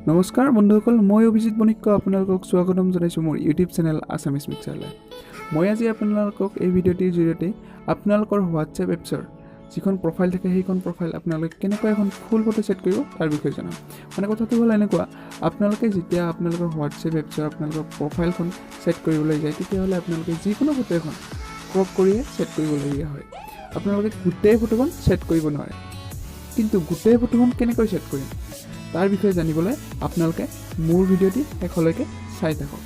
নমস্কাৰ বন্ধুসকল, মই অভিজিত বণিক্য আপোনালোকক স্বাগতম জনাইছোঁ মোৰ ইউটিউব চেনেল আছামিজ মিক্সাৰলৈ। মই আজি আপোনালোকক এই ভিডিঅ'টিৰ জৰিয়তে আপোনালোকৰ হোৱাটছএপ এপছৰ যিখন প্ৰফাইল থাকে সেইখন প্ৰফাইল আপোনালোকে কেনেকৈ এখন ফুল ফটো ছেট কৰিব তাৰ বিষয়ে জনাম। মানে কথাটো হ'ল এনেকুৱা, আপোনালোকে যেতিয়া আপোনালোকৰ হোৱাটছএপ এপছৰ আপোনালোকৰ প্ৰফাইলখন ছেট কৰিবলৈ যায় তেতিয়াহ'লে আপোনালোকে যিকোনো ফটো এখন ক্ৰপ কৰিয়ে ছেট কৰিবলগীয়া হয়। আপোনালোকে গোটেই ফটোখন ছেট কৰিব নোৱাৰে, কিন্তু গোটেই ফটোখন কেনেকৈ ছেট কৰিম তাৰ বিষয়ে জানিবলৈ আপোনালোকে মোৰ ভিডিঅ'টি শেষলৈকে চাই থাকক।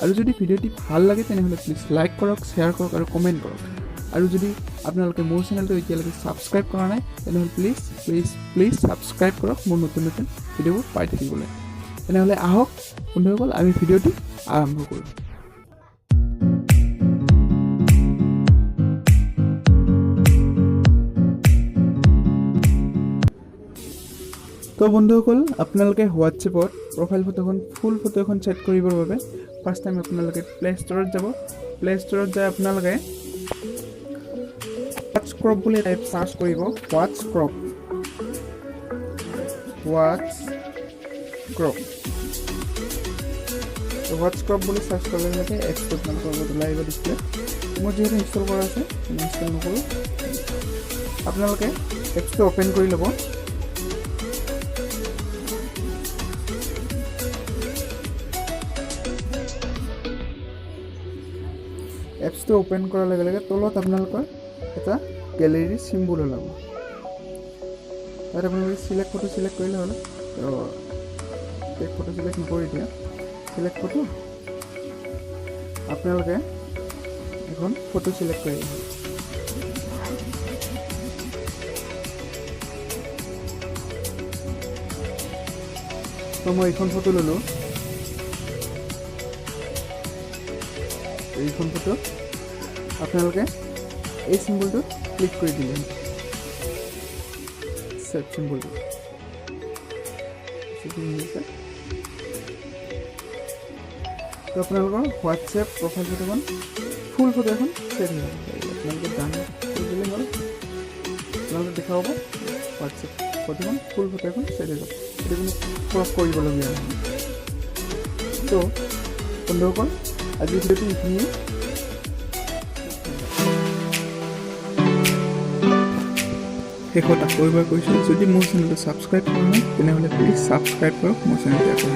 আৰু যদি ভিডিঅ'টি ভাল লাগে তেনেহ'লে প্লিজ লাইক কৰক, শ্বেয়াৰ কৰক আৰু কমেণ্ট কৰক। আৰু যদি আপোনালোকে মোৰ চেনেলটো এতিয়ালৈকে ছাবস্ক্ৰাইব কৰা নাই তেনেহ'লে প্লিজ ছাবস্ক্ৰাইব কৰক মোৰ নতুন নতুন ভিডিঅ'বোৰ পাই থাকিবলৈ। তেনেহ'লে আহক বন্ধুসকল, আমি ভিডিঅ'টি আৰম্ভ কৰোঁ। তো বন্ধুসকল, আপোনালোকে হোৱাটছএপত প্ৰফাইল ফটোখন ফুল ফটো এখন ছেট কৰিবৰ বাবে ফাৰ্ষ্ট টাইম আপোনালোকে প্লে ষ্ট'ৰত যাব। প্লে ষ্ট'ৰত যাই আপোনালোকে হোৱাটছ ক্ৰপ বুলি টাইপ চাৰ্চ কৰিব। হোৱাটছ ক্ৰপ বুলি চাৰ্চ কৰিলে এনেকৈ এপছটো আপোনালোকৰ লগত ওলাই আহিব ডিছপ্লে। মোৰ যিহেতু ইনষ্টল কৰা আছে মই ইনষ্টল নকৰোঁ। আপোনালোকে এপছটো অ'পেন কৰি ল'ব। এপছটো অ'পেন কৰাৰ লগে লগে তলত আপোনালোকৰ এটা গেলেৰীৰ চিম্বল ওলাব। তাত আপোনালোকে চিলেক্ট ফটো চিলেক্ট কৰিলে হ'ল। ফটো চিলেক্ট নকৰি দিয়া, চিলেক্ট ফটো আপোনালোকে এখন ফটো চিলেক্ট কৰি হ'ল। তো মই এইখন ফটো ল'লোঁ। এইখন ফটো আপোনালোকে এই চিম্বলটো ক্লিক কৰি দিলে, ছেভ চিম্বলটো তো আপোনালোকৰ হোৱাটছএপ প্ৰফাইল ফটোখন ফুল ফটো এখন ছেভ হৈ যাব। আপোনালোকে ডান কৰি দিলে হ'ল, আপোনালোকে দেখা পাব হোৱাটছএপ ফটোখন ফুল ফটো এখন ছেভ হৈ যাব। সেইটো কোনো ক্ৰপ কৰিবলগীয়া নহয়। তো বন্ধুসকল, আজি ভিডিঅ'টো এইখিনিয়ে। শেষত আকৌ এবাৰ কৈছোঁ, যদি মোৰ চেনেলটো ছাবস্ক্ৰাইব কৰা নাই তেনেহ'লে প্লিজ ছাবস্ক্ৰাইব কৰক মোৰ চেনেলটো।